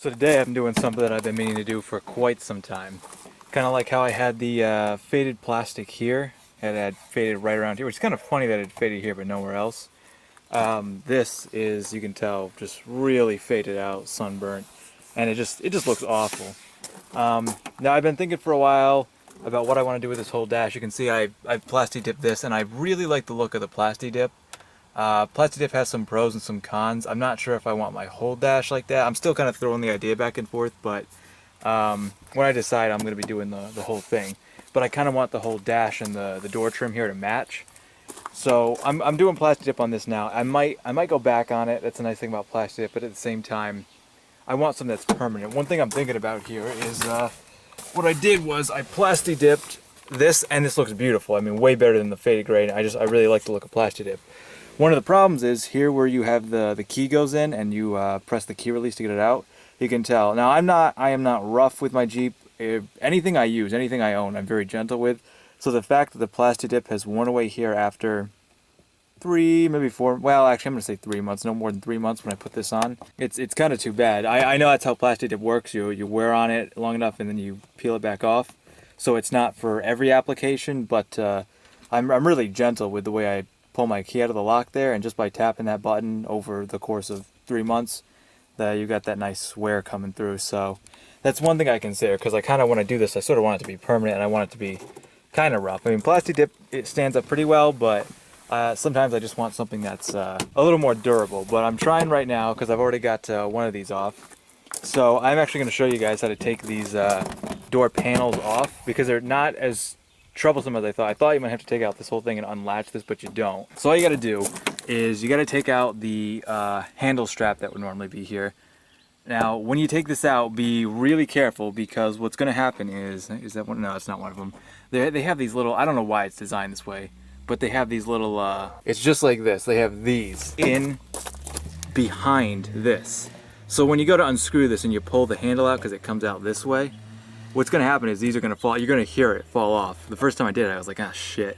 So today I'm doing something that I've been meaning to do for quite some time. Kind of like how I had the faded plastic here. It had faded right around here, which is kind of funny that it faded here but nowhere else. This is, you can tell, just really faded out, sunburnt, and it just looks awful. Now I've been thinking for a while about what I want to do with this whole dash. You can see I've plasti dipped this, and I really like the look of the plasti dip. Plasti dip has some pros and some cons. I'm not sure if I want my whole dash like that. I'm still kind of throwing the idea back and forth, but when I decide, I'm going to be doing the whole thing. But I kind of want the whole dash and the door trim here to match. So I'm doing plasti dip on this now. I might go back on it. That's a nice thing about plasti dip, but at the same time, I want something that's permanent. One thing I'm thinking about here is what I did was I plasti dipped this, and this looks beautiful. I mean, way better than the faded gray. I really like the look of plasti dip. One of the problems is here where you have the key goes in and you press the key release to get it out. You can tell. Now I am not rough with my Jeep. Anything I use, anything I own, I'm very gentle with. So the fact that the plasti dip has worn away here after 3, maybe 4, well actually I'm going to say 3 months, no more than 3 months when I put this on. It's kind of too bad. I know that's how plasti dip works. You wear on it long enough and then you peel it back off. So it's not for every application, but I'm really gentle with the way I pull my key out of the lock there, and just by tapping that button over the course of 3 months, you got that nice wear coming through. So that's one thing I consider, because I kind of want to do this. I sort of want it to be permanent, and I want it to be kind of rough. I mean, plasti dip, it stands up pretty well, but sometimes I just want something that's a little more durable. But I'm trying right now because I've already got one of these off. So I'm actually going to show you guys how to take these door panels off, because they're not as troublesome as I thought. I thought you might have to take out this whole thing and unlatch this, but you don't. So all you got to do is you got to take out the handle strap that would normally be here. Now, when you take this out, be really careful, because what's going to happen is that one? No, it's not one of them. They have these little, I don't know why it's designed this way, but they have these little, it's just like this. They have these in behind this. So when you go to unscrew this and you pull the handle out, because it comes out this way, what's going to happen is these are going to fall. You're going to hear it fall off. The first time I did it, I was like, ah, shit.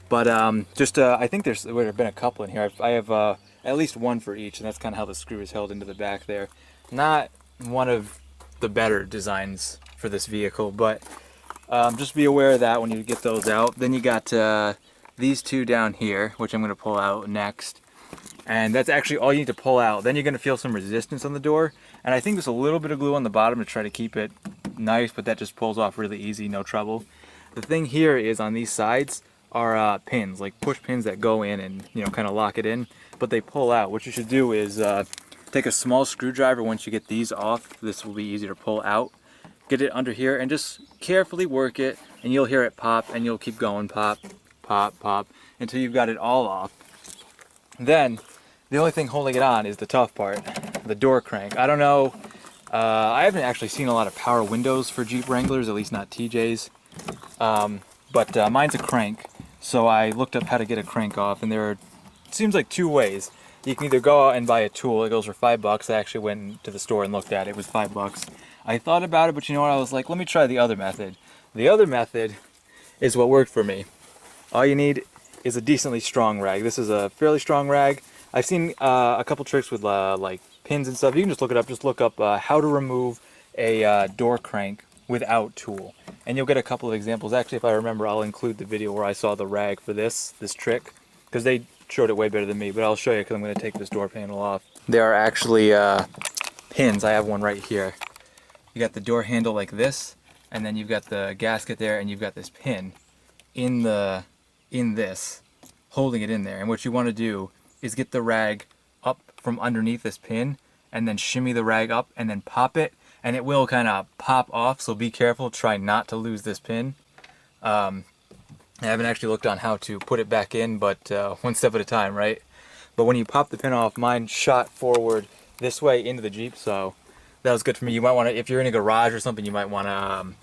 But I think there would have been a couple in here. I have at least one for each, and that's kind of how the screw is held into the back there. Not one of the better designs for this vehicle, but just be aware of that when you get those out. Then you got these two down here, which I'm going to pull out next. And that's actually all you need to pull out. Then you're going to feel some resistance on the door. And I think there's a little bit of glue on the bottom to try to keep it nice, but that just pulls off really easy, no trouble. The thing here is on these sides are pins, like push pins that go in and, you know, kind of lock it in, but they pull out. What you should do is take a small screwdriver. Once you get these off, this will be easy to pull out. Get it under here and just carefully work it, and you'll hear it pop, and you'll keep going, pop, pop, pop, until you've got it all off. Then the only thing holding it on is the tough part, the door crank. I don't know, I haven't actually seen a lot of power windows for Jeep Wranglers, at least not TJ's, but mine's a crank. So I looked up how to get a crank off, and there are, it seems like 2 ways. You can either go out and buy a tool. It goes for $5. I actually went to the store and looked at it. It was $5. I thought about it, but you know what? I was like, let me try the other method. The other method is what worked for me. All you need is a decently strong rag. This is a fairly strong rag. I've seen a couple tricks with like pins and stuff. You can just look it up. Just look up how to remove a door crank without tool, and you'll get a couple of examples. Actually, if I remember, I'll include the video where I saw the rag for this trick, because they showed it way better than me. But I'll show you, because I'm going to take this door panel off. There are actually pins. I have one right here. You got the door handle like this, and then you've got the gasket there, and you've got this pin in this, holding it in there. And what you want to do is get the rag up from underneath this pin, and then shimmy the rag up, and then pop it, and it will kind of pop off. So be careful. Try not to lose this pin. I haven't actually looked on how to put it back in, but one step at a time, right? But when you pop the pin off, mine shot forward this way into the Jeep, so that was good for me. You might want to, if you're in a garage or something, you might want to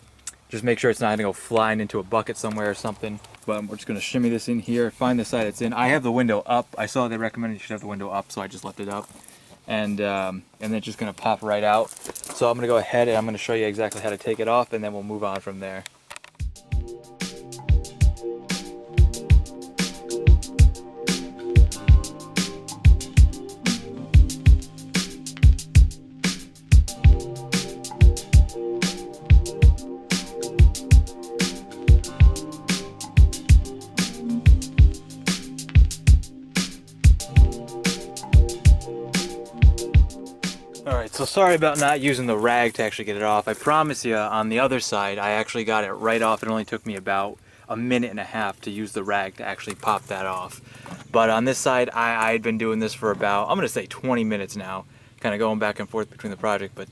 just make sure it's not going to go flying into a bucket somewhere or something. But we're just going to shimmy this in here, find the side it's in. I have the window up. I saw they recommended you should have the window up, so I just left it up. And then it's just going to pop right out. So I'm going to go ahead and I'm going to show you exactly how to take it off, and then we'll move on from there. So sorry about not using the rag to actually get it off. I promise you, on the other side, I actually got it right off. It only took me about a minute and a half to use the rag to actually pop that off. But on this side, I had been doing this for about, I'm going to say 20 minutes now, kind of going back and forth between the project, but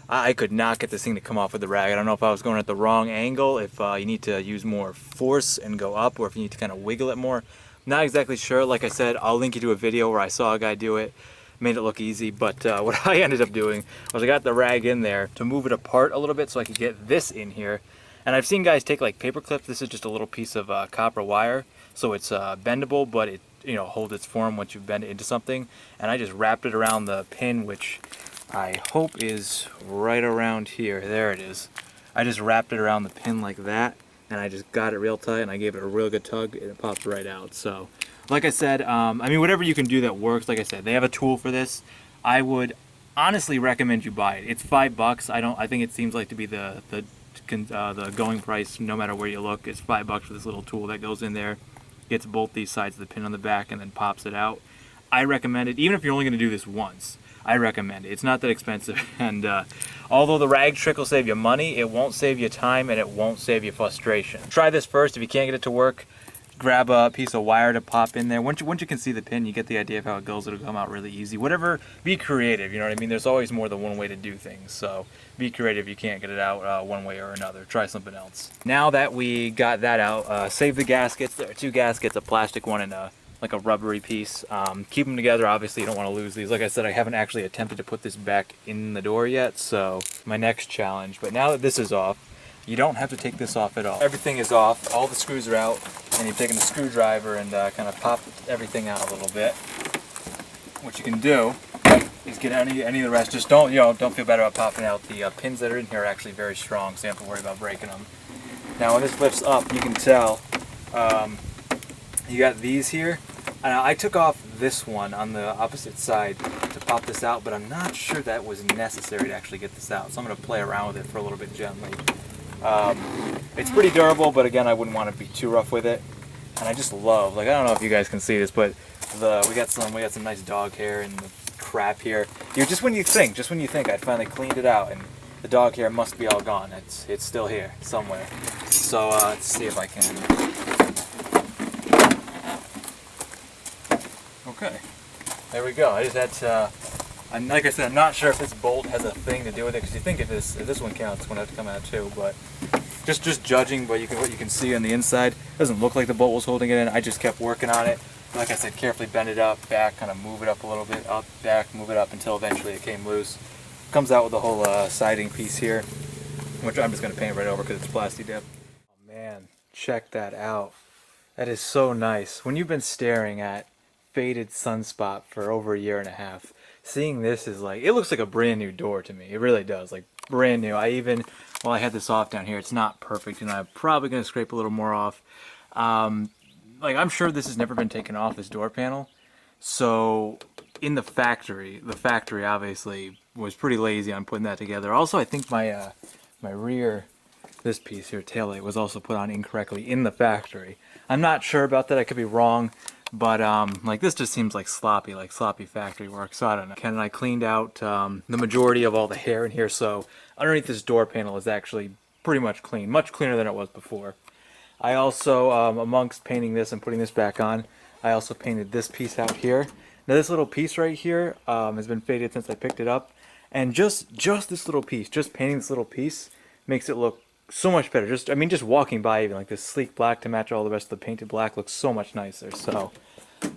I could not get this thing to come off with the rag. I don't know if I was going at the wrong angle, if you need to use more force and go up, or if you need to kind of wiggle it more. Not exactly sure. Like I said, I'll link you to a video where I saw a guy do it. Made it look easy, but what I ended up doing was I got the rag in there to move it apart a little bit so I could get this in here. And I've seen guys take like paper clips. This is just a little piece of copper wire, so it's bendable, but it holds its form once you bend it into something. And I just wrapped it around the pin, which I hope is right around here. There it is. I just wrapped it around the pin like that, and I just got it real tight, and I gave it a real good tug, and it popped right out. So like I said, I mean, whatever you can do that works. Like I said, they have a tool for this. I would honestly recommend you buy it. It's $5. I think it seems like to be the going price no matter where you look. It's $5 for this little tool that goes in there, gets both these sides of the pin on the back, and then pops it out. I recommend it, even if you're only going to do this once. I recommend it. It's not that expensive, and although the rag trick will save you money, it won't save you time, and it won't save you frustration. Try this first. If you can't get it to work, grab a piece of wire to pop in there. Once you can see the pin, you get the idea of how it goes. It'll come out really easy. Whatever, be creative, you know what I mean? There's always more than one way to do things, so be creative. You can't get it out one way or another. Try something else. Now that we got that out, save the gaskets. There are 2 gaskets, a plastic one and like a rubbery piece. Keep them together. Obviously, you don't want to lose these. Like I said, I haven't actually attempted to put this back in the door yet, so my next challenge. But now that this is off, you don't have to take this off at all. Everything is off. All the screws are out, and you've taken a screwdriver and kind of pop everything out a little bit. What you can do is get any of the rest. Just don't feel bad about popping out. The pins that are in here are actually very strong, so you don't have to worry about breaking them. Now, when this lifts up, you can tell you got these here. I took off this one on the opposite side to pop this out, but I'm not sure that was necessary to actually get this out, so I'm going to play around with it for a little bit gently. It's pretty durable, but again, I wouldn't want to be too rough with it. And I just love, like, I don't know if you guys can see this, but we got some nice dog hair and the crap here. Just when you think I'd finally cleaned it out, and the dog hair must be all gone. It's still here somewhere. So let's see if I can. Okay, there we go. I just had to. Like I said, I'm not sure if this bolt has a thing to do with it, because you think if this one counts, it's going to have to come out too. But just judging by what you can see on the inside, it doesn't look like the bolt was holding it in. I just kept working on it. Like I said, carefully bend it up, back, kind of move it up a little bit, up, back, move it up until eventually it came loose. Comes out with the whole siding piece here, which I'm just going to paint right over because it's plasti dip. Oh man, check that out. That is so nice. When you've been staring at faded sunspot for over a year and a half, seeing this is like, it looks like a brand new door to me. It really does, like brand new. While I had this off down here, it's not perfect, and I'm probably going to scrape a little more off. Like, I'm sure this has never been taken off, this door panel. So in the factory obviously was pretty lazy on putting that together. Also, I think my rear, this piece here, taillight, was also put on incorrectly in the factory. I'm not sure about that. I could be wrong. But like, this just seems like sloppy factory work, so I don't know. Ken and I cleaned out the majority of all the hair in here, so underneath this door panel is actually pretty much clean, much cleaner than it was before. I also, amongst painting this and putting this back on, I also painted this piece out here. Now this little piece right here has been faded since I picked it up, and just this little piece, just painting this little piece makes it look so much better. Just walking by, even like this sleek black to match all the rest of the painted black looks so much nicer. So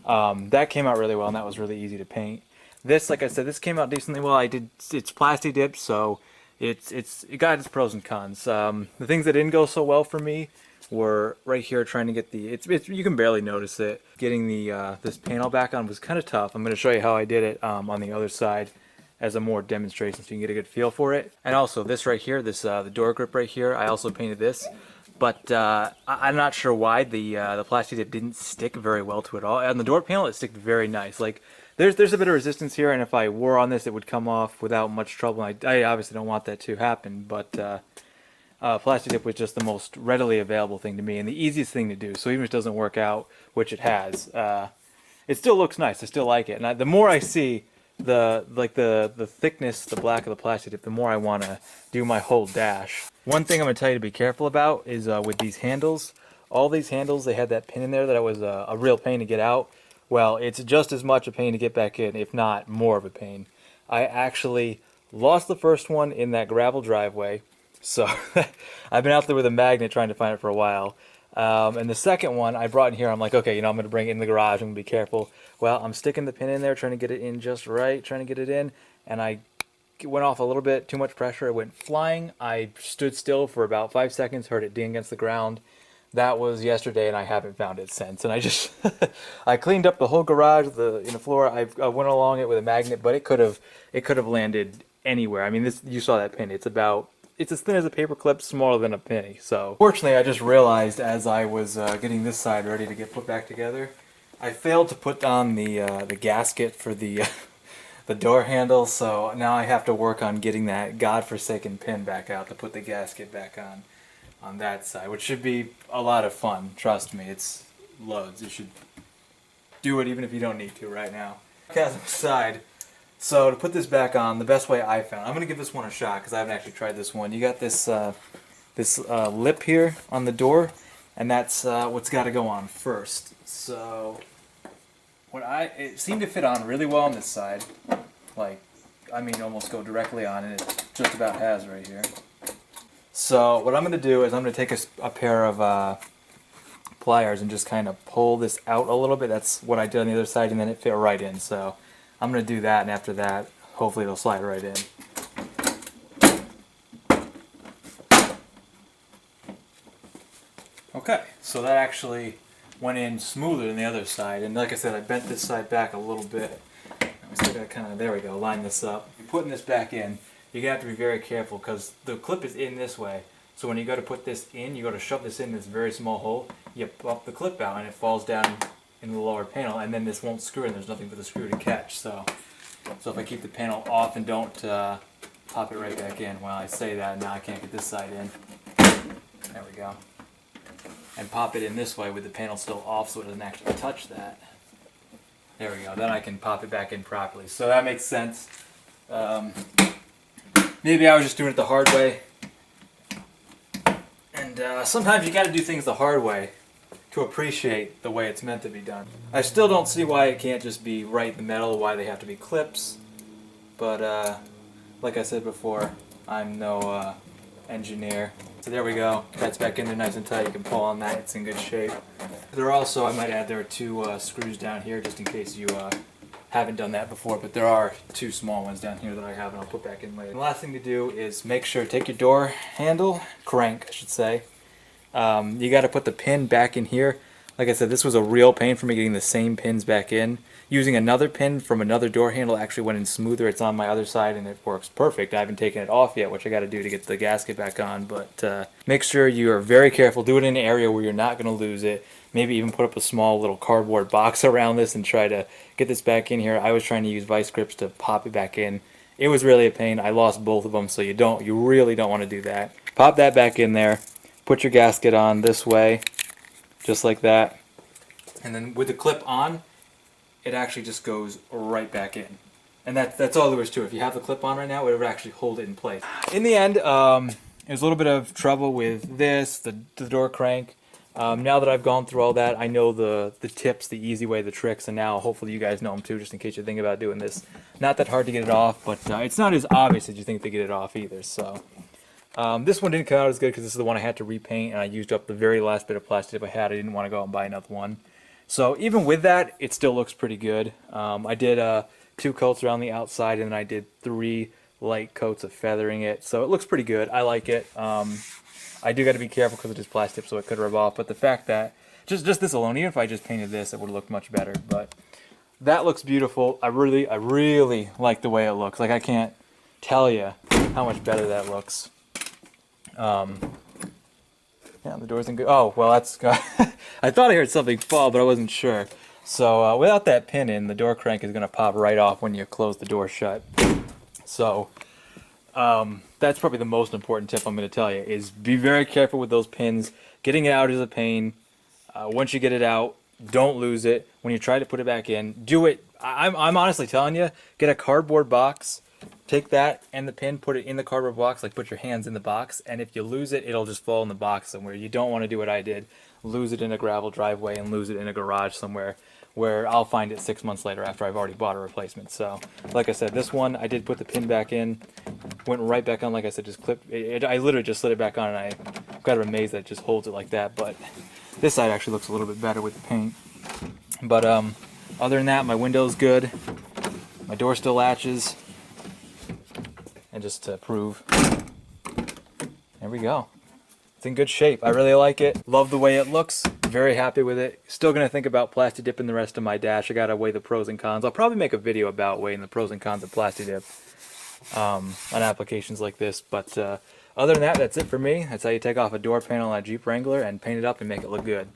that came out really well, and that was really easy to paint. This, like I said, this came out decently well. It's plasti dipped, so it got its pros and cons. The things that didn't go so well for me were right here, trying to get you can barely notice it. Getting this panel back on was kind of tough. I'm going to show you how I did it on the other side as a more demonstration, so you can get a good feel for it. And also this right here, the door grip right here, I also painted this, but I'm not sure why the plastic dip didn't stick very well to it all. On the door panel, it sticked very nice. Like, there's a bit of resistance here, and if I wore on this, it would come off without much trouble. I obviously don't want that to happen, but plastic dip was just the most readily available thing to me and the easiest thing to do. So even if it doesn't work out, which it has, it still looks nice. I still like it, and the more I see the thickness, the black of the plastic tip, the more I want to do my whole dash. One thing I'm going to tell you to be careful about is with these handles. All these handles, they had that pin in there that was a real pain to get out. Well, it's just as much a pain to get back in, if not more of a pain. I actually lost the first one in that gravel driveway, so I've been out there with a magnet trying to find it for a while. And the second one I brought in here, I'm like, okay, I'm going to bring it in the garage, I'm going to be careful. Well, I'm sticking the pin in there, trying to get it in just right, trying to get it in, and I went off a little bit, too much pressure, it went flying. I stood still for about 5 seconds, heard it ding against the ground. That was yesterday, and I haven't found it since. And I just, I cleaned up the whole garage, the floor. I went along it with a magnet, but it could have landed anywhere. I mean, this, you saw that pin. It's as thin as a paper clip, smaller than a penny. So, fortunately, I just realized as I was getting this side ready to get put back together, I failed to put on the gasket for the the door handle. So now I have to work on getting that godforsaken pin back out to put the gasket back on that side, which should be a lot of fun. Trust me, it's loads. You should do it even if you don't need to right now. Sarcasm aside, so to put this back on, the best way I found, I'm going to give this one a shot because I haven't actually tried this one. You got this lip here on the door, and that's what's got to go on first. So it seemed to fit on really well on this side, like, I mean, almost go directly on, and it just about has right here. So what I'm going to do is I'm going to take a pair of pliers and just kind of pull this out a little bit. That's what I did on the other side, and then it fit right in. So I'm going to do that, and after that, hopefully it'll slide right in. Okay, so that actually went in smoother than the other side, and like I said, I bent this side back a little bit. I'm still going to kind of, there we go, line this up. You're putting this back in. You're going to have to be very careful because the clip is in this way. So when you go to put this in, you go to shove this in this very small hole, you pop the clip out and it falls down in the lower panel, and then this won't screw and there's nothing for the screw to catch. So if I keep the panel off and don't pop it right back in, well, I say that and now I can't get this side in. There we go. And pop it in this way with the panel still off so it doesn't actually touch that. There we go. Then I can pop it back in properly. So that makes sense. Maybe I was just doing it the hard way. And sometimes you got to do things the hard way to appreciate the way it's meant to be done. I still don't see why it can't just be right in the middle, why they have to be clips. But like I said before, I'm no engineer. So there we go. That's back in there nice and tight. You can pull on that. It's in good shape. There are also, I might add, there are 2 screws down here just in case you haven't done that before, but there are 2 small ones down here that I have and I'll put back in later. The last thing to do is make sure, take your door handle, crank I should say. You got to put the pin back in here. Like I said, this was a real pain for me getting the same pins back in. Using another pin from another door handle actually went in smoother. It's on my other side and it works perfect. I haven't taken it off yet, which I got to do to get the gasket back on, but make sure you are very careful. Do it in an area where you're not going to lose it. Maybe even put up a small little cardboard box around this and try to get this back in here. I was trying to use vice grips to pop it back in. It was really a pain. I lost both of them, so you really don't want to do that. Pop that back in there. Put your gasket on this way, just like that. And then with the clip on, it actually just goes right back in. And that's all there is to it. If you have the clip on right now, it would actually hold it in place. In the end, there's a little bit of trouble with this, the door crank. Now that I've gone through all that, I know the tips, the easy way, the tricks, and now hopefully you guys know them too, just in case you're thinking about doing this. Not that hard to get it off, but it's not as obvious as you think to get it off either. So this one didn't come out as good because this is the one I had to repaint, and I used up the very last bit of plastic I had. I didn't want to go out and buy another one. So even with that, it still looks pretty good. I did 2 coats around the outside, and then I did 3 light coats of feathering it. So it looks pretty good. I like it. I do got to be careful because it is plastic, so it could rub off. But the fact that, just this alone, even if I just painted this, it would have looked much better. But that looks beautiful. I really like the way it looks. Like, I can't tell you how much better that looks. Yeah, the door's in good. Oh, well, that's. I thought I heard something fall, but I wasn't sure. So without that pin in, the door crank is going to pop right off when you close the door shut. So that's probably the most important tip I'm going to tell you, is be very careful with those pins. Getting it out is a pain. Once you get it out, don't lose it. When you try to put it back in, do it I'm honestly telling you, get a cardboard box, take that and the pin, put it in the cardboard box, like put your hands in the box, and if you lose it, it'll just fall in the box somewhere. You don't want to do what I did, lose it in a gravel driveway and lose it in a garage somewhere where I'll find it 6 months later after I've already bought a replacement. So, like I said, this one I did put the pin back in, went right back on. Like I said, just clipped it. I literally just slid it back on, and I'm kind of amazed that it just holds it like that. But this side actually looks a little bit better with the paint. But other than that, my window's good. My door still latches. And just to prove, there we go. It's in good shape. I really like it. Love the way it looks. Very happy with it. Still gonna think about plasti dipping the rest of my dash. I gotta weigh the pros and cons. I'll probably make a video about weighing the pros and cons of plasti dip on applications like this. But other than that, that's it for me. That's how you take off a door panel on a Jeep Wrangler and paint it up and make it look good.